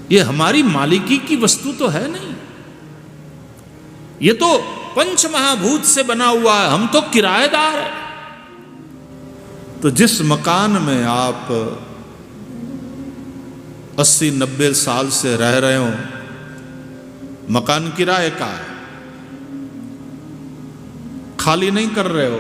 ये हमारी मालिकी की वस्तु तो है नहीं, ये तो पंच महाभूत से बना हुआ है, हम तो किराएदार हैं। तो जिस मकान में आप 80-90 साल से रह रहे हो, मकान किराए का है, खाली नहीं कर रहे हो,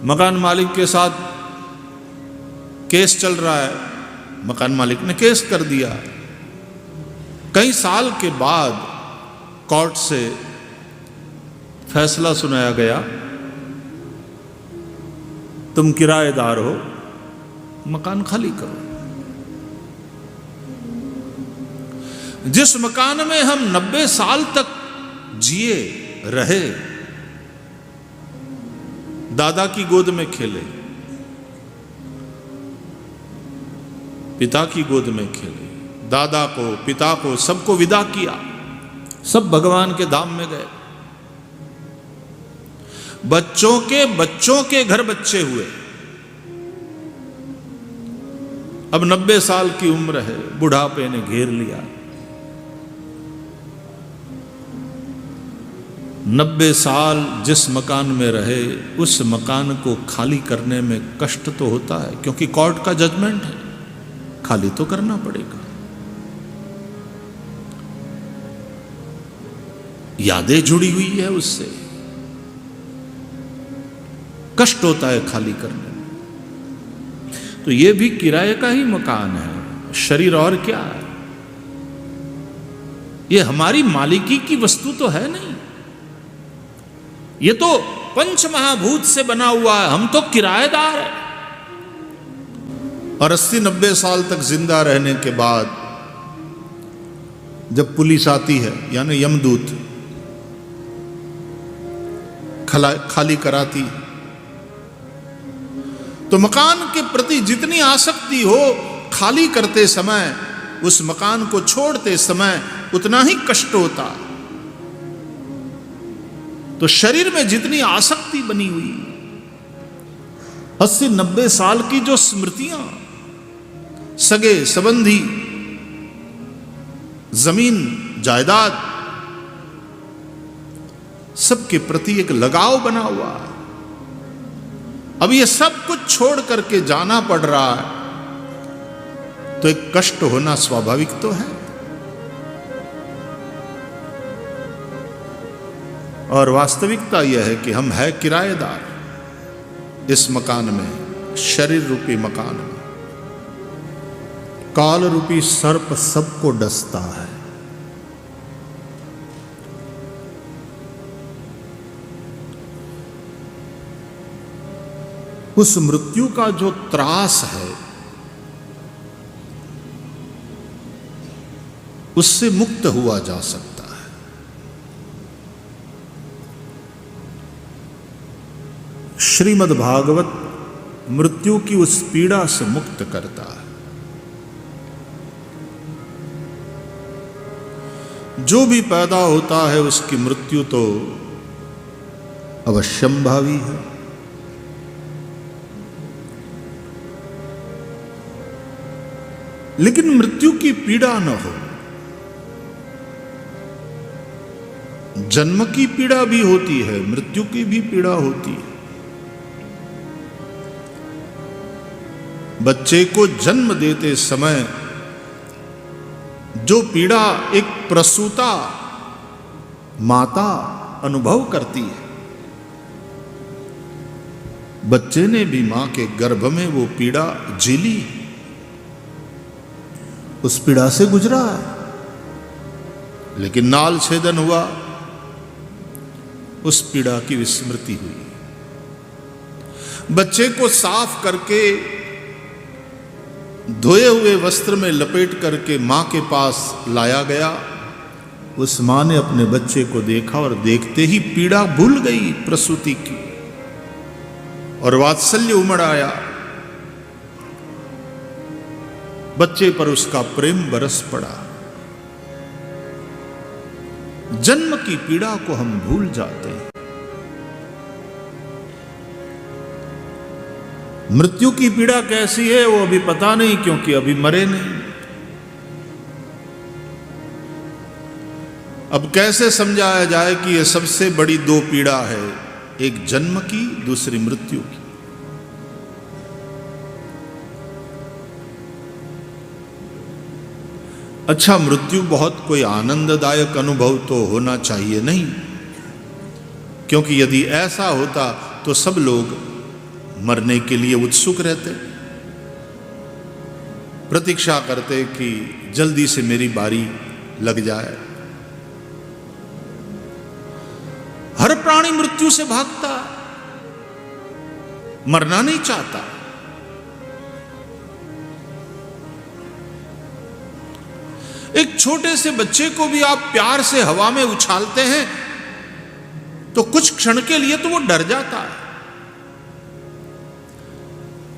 मकान मालिक के साथ केस चल रहा है, मकान मालिक ने केस कर दिया, कई साल के बाद कोर्ट से फैसला सुनाया गया, तुम किराएदार हो, मकान खाली करो। जिस मकान में हम 90 साल तक जिए रहे, दादा की गोद में खेले, पिता की गोद में खेले, दादा को पिता को सबको विदा किया, सब भगवान के धाम में गए, बच्चों के घर बच्चे हुए, अब 90 साल की उम्र है, बुढ़ापे ने घेर लिया। 90 साल जिस मकान में रहे, उस मकान को खाली करने में कष्ट तो होता है, क्योंकि कोर्ट का जजमेंट है, खाली तो करना पड़ेगा। यादें जुड़ी हुई है उससे, कष्ट होता है खाली करने में। तो ये भी किराए का ही मकान है, शरीर और क्या है, ये हमारी मालिकी की वस्तु तो है नहीं, ये तो पंच महाभूत से बना हुआ है, हम तो किराएदार हैं। और 80-90 साल तक जिंदा रहने के बाद जब पुलिस आती है, यानी यमदूत खाली कराती, तो मकान के प्रति जितनी आसक्ति हो, खाली करते समय, उस मकान को छोड़ते समय उतना ही कष्ट होता। तो शरीर में जितनी आसक्ति बनी हुई, 80-90 साल की जो स्मृतियां, सगे संबंधी, जमीन जायदाद, सबके प्रति एक लगाव बना हुआ है। अब ये सब कुछ छोड़ करके जाना पड़ रहा है, तो एक कष्ट होना स्वाभाविक तो है। और वास्तविकता यह है कि हम है किराएदार इस मकान में, शरीर रूपी मकान में। काल रूपी सर्प सबको डसता है। उस मृत्यु का जो त्रास है, उससे मुक्त हुआ जा सकता है। श्रीमद् भागवत मृत्यु की उस पीड़ा से मुक्त करता है। जो भी पैदा होता है उसकी मृत्यु तो अवश्यंभावी है। लेकिन मृत्यु की पीड़ा न हो। जन्म की पीड़ा भी होती है, मृत्यु की भी पीड़ा होती है। बच्चे को जन्म देते समय जो पीड़ा एक प्रसूता माता अनुभव करती है, बच्चे ने भी मां के गर्भ में वो पीड़ा झेली, उस पीड़ा से गुजरा है। लेकिन नाल छेदन हुआ, उस पीड़ा की विस्मृति हुई। बच्चे को साफ करके धोए हुए वस्त्र में लपेट करके मां के पास लाया गया। उस मां ने अपने बच्चे को देखा और देखते ही पीड़ा भूल गई प्रसूति की, और वात्सल्य उमड़ आया। बच्चे पर उसका प्रेम बरस पड़ा। जन्म की पीड़ा को हम भूल जाते हैं। मृत्यु की पीड़ा कैसी है वो अभी पता नहीं, क्योंकि अभी मरे नहीं। अब कैसे समझाया जाए कि यह सबसे बड़ी दो पीड़ा है, एक जन्म की, दूसरी मृत्यु की। अच्छा, मृत्यु बहुत कोई आनंददायक अनुभव तो होना चाहिए नहीं, क्योंकि यदि ऐसा होता तो सब लोग मरने के लिए उत्सुक रहते, प्रतीक्षा करते कि जल्दी से मेरी बारी लग जाए। हर प्राणी मृत्यु से भागता, मरना नहीं चाहता। एक छोटे से बच्चे को भी आप प्यार से हवा में उछालते हैं तो कुछ क्षण के लिए तो वो डर जाता है।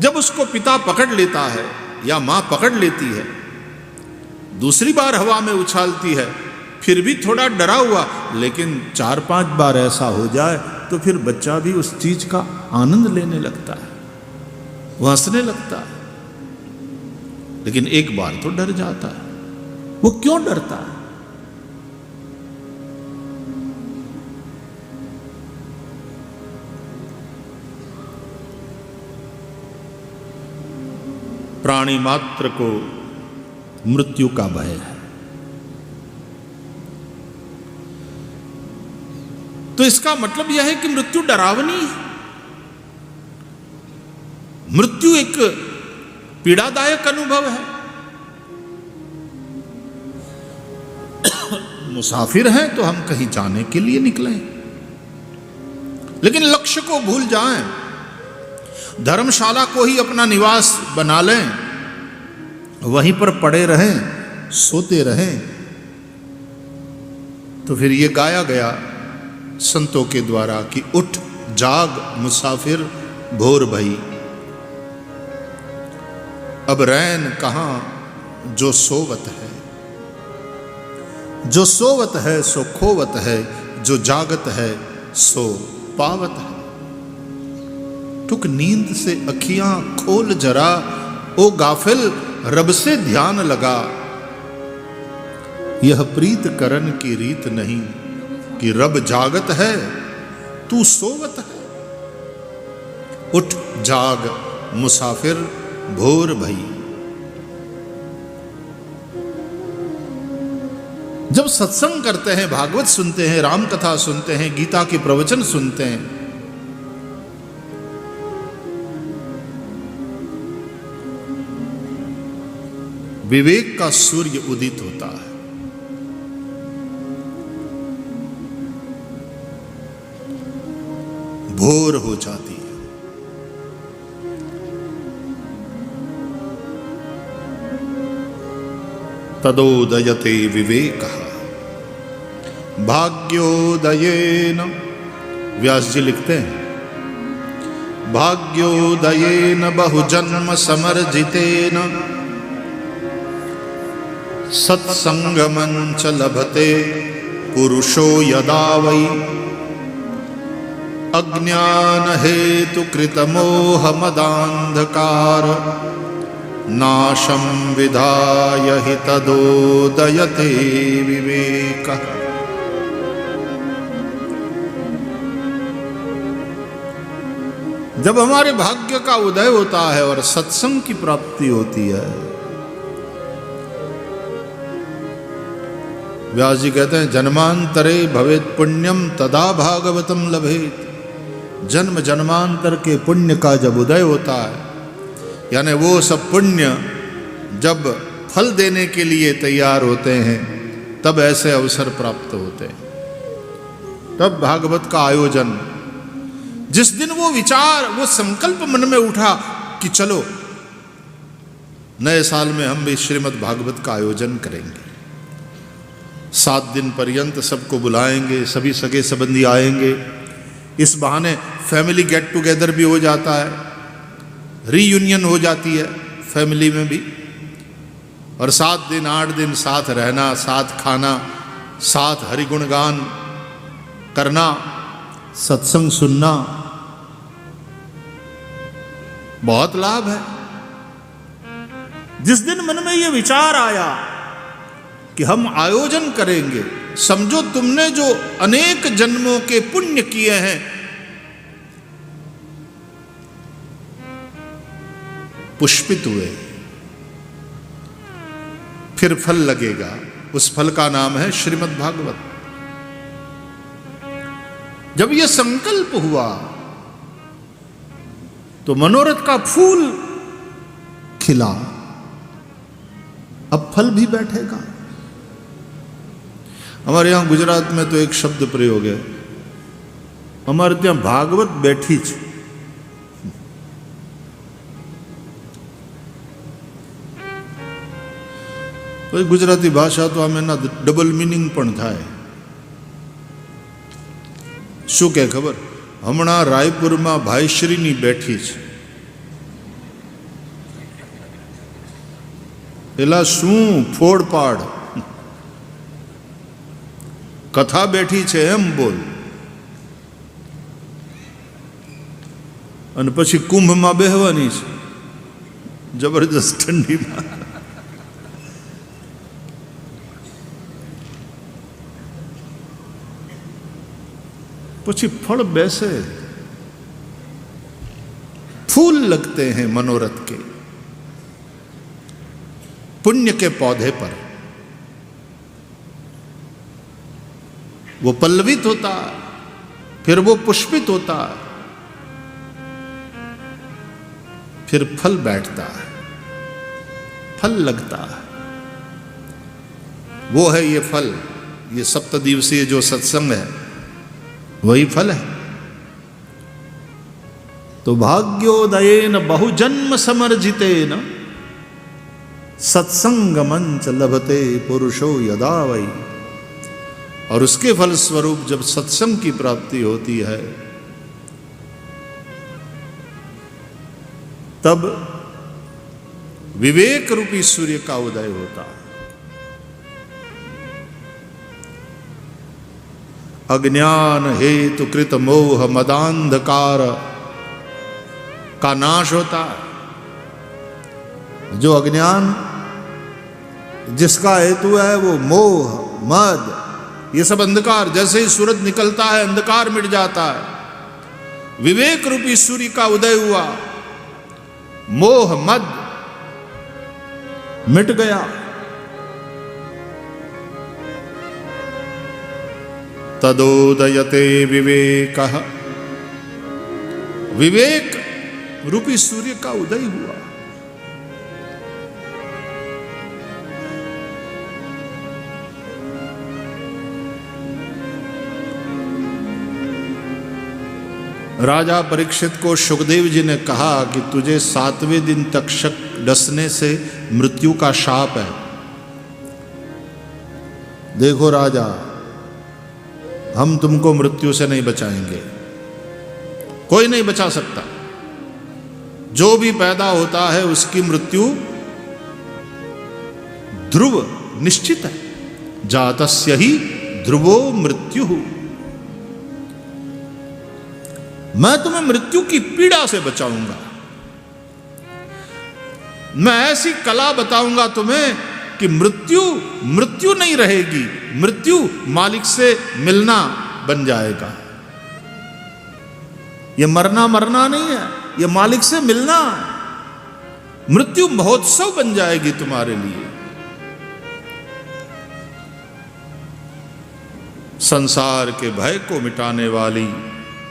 जब उसको पिता पकड़ लेता है या मां पकड़ लेती है, दूसरी बार हवा में उछालती है, फिर भी थोड़ा डरा हुआ, लेकिन 4-5 बार ऐसा हो जाए तो फिर बच्चा भी उस चीज का आनंद लेने लगता है, वो हंसने लगता है। लेकिन एक बार तो डर जाता है। वो क्यों डरता है? प्राणी मात्र को मृत्यु का भय है। तो इसका मतलब यह है कि मृत्यु डरावनी है। मृत्यु एक पीड़ादायक अनुभव है। मुसाफिर हैं तो हम कहीं जाने के लिए निकले, लेकिन लक्ष्य को भूल जाएं, धर्मशाला को ही अपना निवास बना लें, वहीं पर पड़े रहें, सोते रहें, तो फिर ये गाया गया संतों के द्वारा कि उठ जाग मुसाफिर भोर भई, अब रैन कहां जो सोवत है, जो सोवत है सो खोवत है, जो जागत है सो पावत है। टुक नींद से अखियां खोल जरा, ओ गाफिल रब से ध्यान लगा, यह प्रीत करन की रीत नहीं कि रब जागत है तू सोवत है। उठ जाग मुसाफिर भोर भई। जब सत्संग करते हैं, भागवत सुनते हैं, राम कथा सुनते हैं, गीता के प्रवचन सुनते हैं, विवेक का सूर्य उदित होता है। भोर हो जाती है। तदोदयते विवेकः भाग्योदयेन। व्यास जी लिखते हैं, भाग्योदयेन बहुजन्म समर्जितेन सत्संगमं च लभते पुरुषो यदा वै अज्ञान हेतु कृत मोह मदांधकार नाशं विधाय हि तदोदयते विवेकः। जब हमारे भाग्य का उदय होता है और सत्संग की प्राप्ति होती है, व्यास जी कहते हैं जन्मांतरे भवेत् पुण्यम तदा भागवतम लभेत। जन्म जन्मांतर के पुण्य का जब उदय होता है, यानी वो सब पुण्य जब फल देने के लिए तैयार होते हैं, तब ऐसे अवसर प्राप्त होते हैं। तब भागवत का आयोजन, जिस दिन वो विचार, वो संकल्प मन में उठा कि चलो नए साल में हम भी श्रीमद् भागवत का आयोजन करेंगे, 7 दिन पर्यंत सबको बुलाएंगे, सभी सगे संबंधी आएंगे, इस बहाने फैमिली गेट टुगेदर भी हो जाता है, रीयूनियन हो जाती है फैमिली में भी, और 7 दिन 8 दिन साथ रहना, साथ खाना, साथ हरिगुण गान करना, सत्संग सुनना, बहुत लाभ है। जिस दिन मन में ये विचार आया कि हम आयोजन करेंगे समझो तुमने जो अनेक जन्मों के पुण्य किए हैं, पुष्पित हुए, फिर फल लगेगा। उस फल का नाम है श्रीमद् भागवत। जब यह संकल्प हुआ तो मनोरथ का फूल खिला, अब फल भी बैठेगा। हमारे यहां गुजरात में तो एक शब्द प्रयोग है, हमारे ત્યાં भागवत बैठी छ। गुजराती भाषा तो आम एना डबल मीनिंग पण थाय। शू के खबर, हमणा रायपुर में भाईश्रीनी बैठी छ, पेला शू फोड़पाड़ कथा बैठी छे एम बोल। अने पछी कुंभ में बेहवानी छे, जबरदस्त ठंडी में। पछी फल बैसे, फूल लगते हैं मनोरथ के, पुण्य के पौधे पर। वो पल्लवित होता है, फिर वो पुष्पित होता है, फिर फल बैठता है, फल लगता है। वो है ये फल, ये 7 दिवसीय जो सत्संग है वही फल है। तो भाग्योदयेन बहुजन्म समर्जितेन सत्संग मंच लभते पुरुषो यदा वै। और उसके फल स्वरूप जब सत्संग की प्राप्ति होती है तब विवेक रूपी सूर्य का उदय होता है। अज्ञान हेतु कृत मोह मदांधकार का नाश होता है। जो अज्ञान जिसका हेतु है वो मोह मद, ये सब अंधकार, जैसे ही सूरज निकलता है अंधकार मिट जाता है। विवेक रूपी सूर्य का उदय हुआ, मोह मद मिट गया। तदोदयते विवेकः, विवेक रूपी सूर्य का उदय हुआ। राजा परीक्षित को सुखदेव जी ने कहा कि तुझे 7वें दिन तक्षक डसने से मृत्यु का शाप है। देखो राजा, हम तुमको मृत्यु से नहीं बचाएंगे, कोई नहीं बचा सकता। जो भी पैदा होता है उसकी मृत्यु ध्रुव निश्चित है। जातस्य ही ध्रुवो मृत्यु। मैं तुम्हें मृत्यु की पीड़ा से बचाऊंगा। मैं ऐसी कला बताऊंगा तुम्हें कि मृत्यु नहीं रहेगी, मृत्यु मालिक से मिलना बन जाएगा। यह मरना नहीं है, यह मालिक से मिलना है। मृत्यु महोत्सव बन जाएगी तुम्हारे लिए। संसार के भय को मिटाने वाली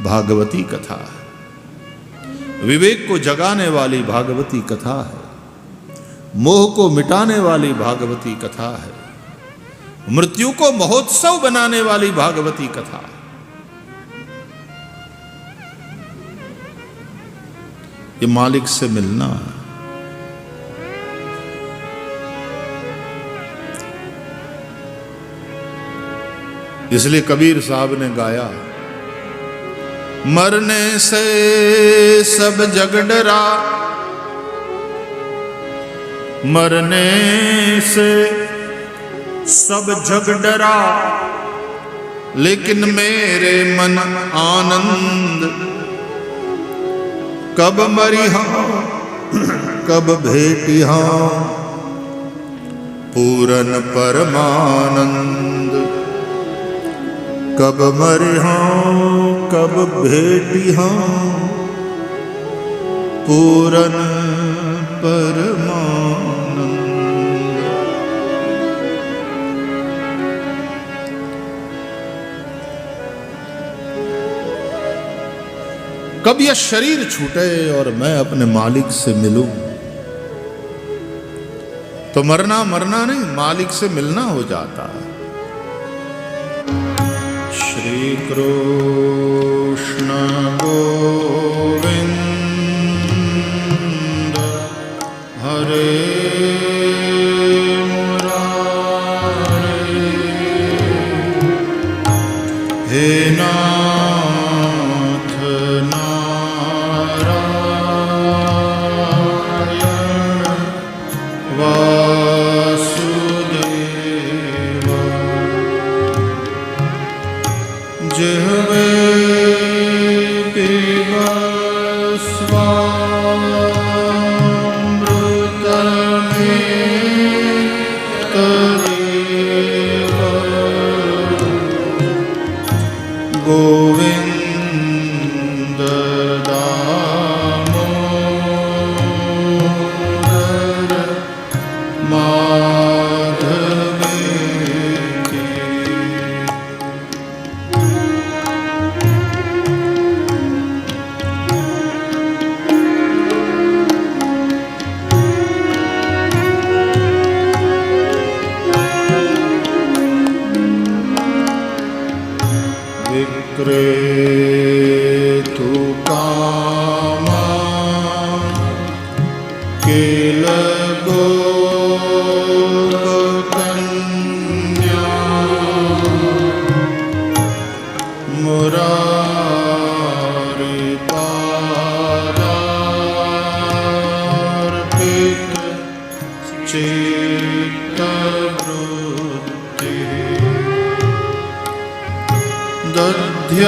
भागवती कथा है, विवेक को जगाने वाली भागवती कथा है, मोह को मिटाने वाली भागवती कथा है, मृत्यु को महोत्सव बनाने वाली भागवती कथा है। ये मालिक से मिलना है। इसलिए कबीर साहब ने गाया, मरने से सब जग डरा, मरने से सब जग डरा, लेकिन मेरे मन आनंद, कब मरिहा कब भेटिहा पूरन परमानंद। कब मरिहां कब भेटिहां पूरन परमानंद। कब यह शरीर छूटे और मैं अपने मालिक से मिलूं, तो मरना मरना नहीं, मालिक से मिलना हो जाता है। श्री कृष्ण गोविंद हरे मुरारे, हे नाथ नारायण वासुदेव, जिह्वे गोविंद दामोदर माधवेति। विक्रेतु कामा किल गोपकन्या, मुरारी पादार्पित चित्तवृत्ति, दध्याधिकं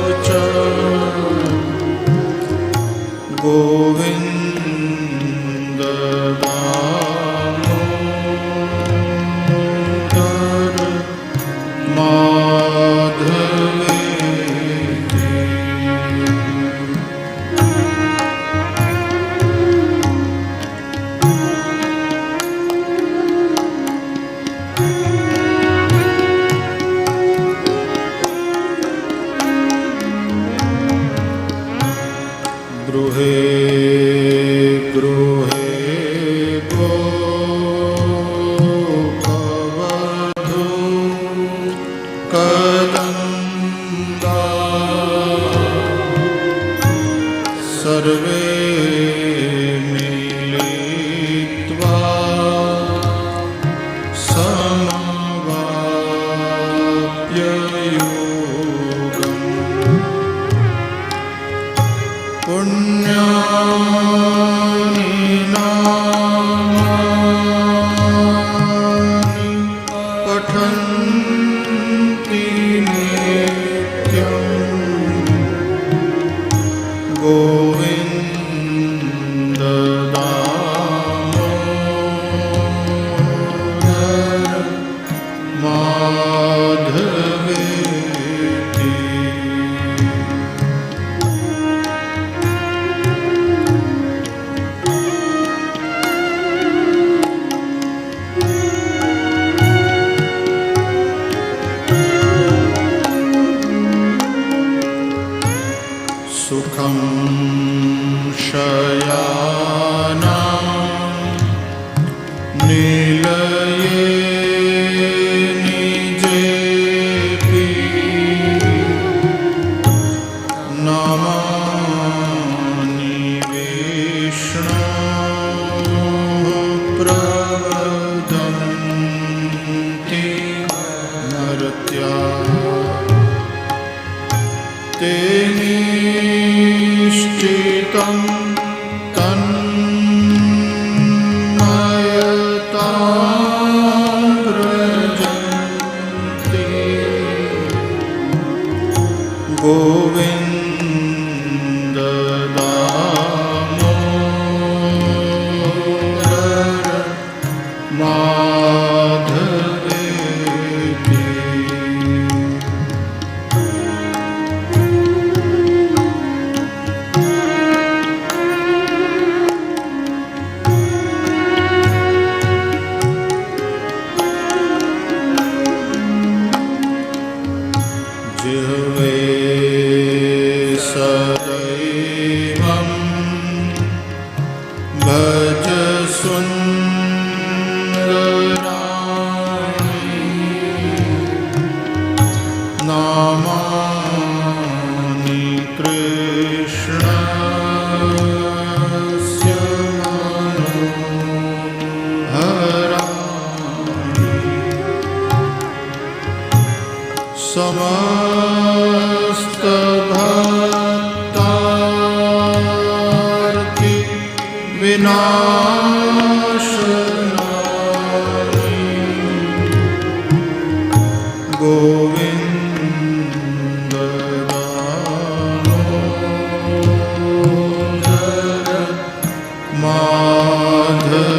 मोहवशादगोचरं, गोविंद दामोदर माधवेति। गृहे गृहे गोपवधू कदम्बा, सर्वे मिलित्वा समवाप्य योगम्, पुण्यानि नामानि पठन्ति नित्यम्, गोविन्द दामोदर माधवेति। सुखं शयाना निलये निजेपि, नमामि विष्णो प्रवदन्ति मर्त्या, ते निष्ठितं तन्मयतां व्रजन्ति, गोविन्द दामोदर जिह्वे सदैवं भज सुन्दराणि नामानि कृष्णस्य मनोहराणि समस्त भक्तार्ति विनाशनानि गोविन्द दामोदर माधवेति।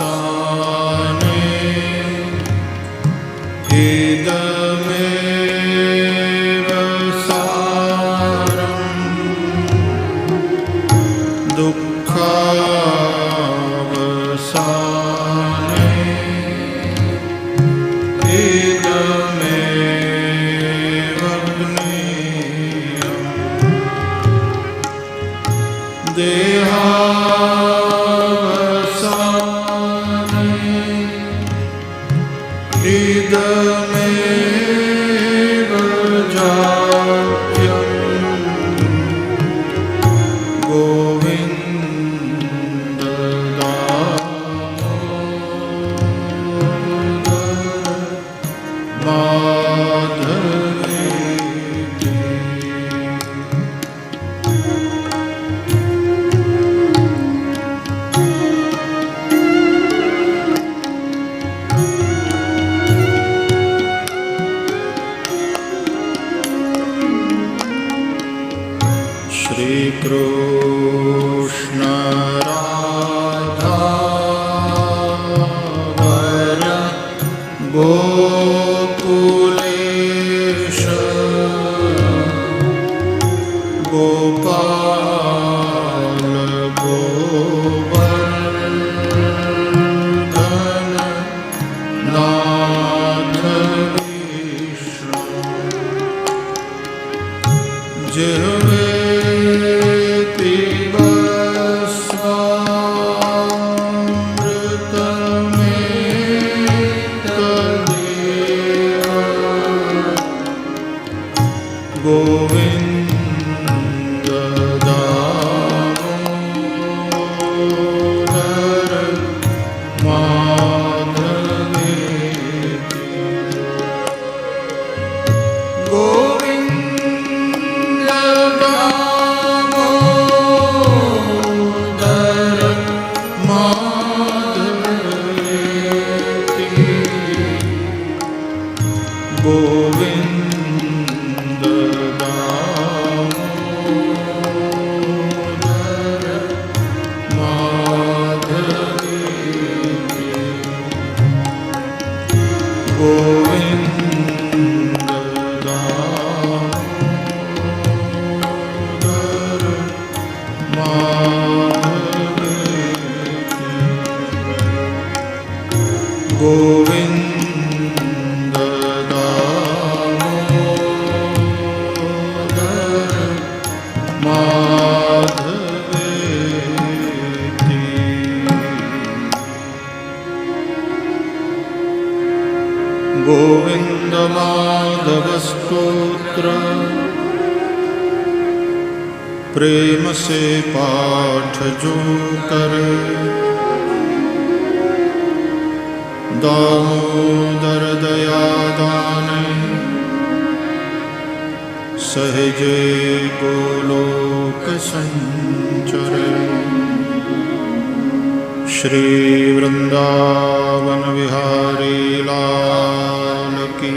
सुखावसाने इदमेव सारम् दुःखावसाने इदमेव ज्ञेयम् देहावसाने इदमेव जात्यम् गोविन्द दामोदर माधवेति। श्री कृष्ण राधा वर गोकुलेश गोपाल गोवर्धन नाथ विष्णु जिह्वे गोविन्द दामोदर माधवेति। गोविन्द दामोदर माधवेति। गोविन्द गोविन्द दामोदर माधवेति। गोविन्द दामोदर माधवेति। गोविन्द माधव स्तोत्र प्रेम से पाठ जो करे दामोदर दया दाने सहजे गोलोक संचरे। श्री वृंदावन विहारी लाल की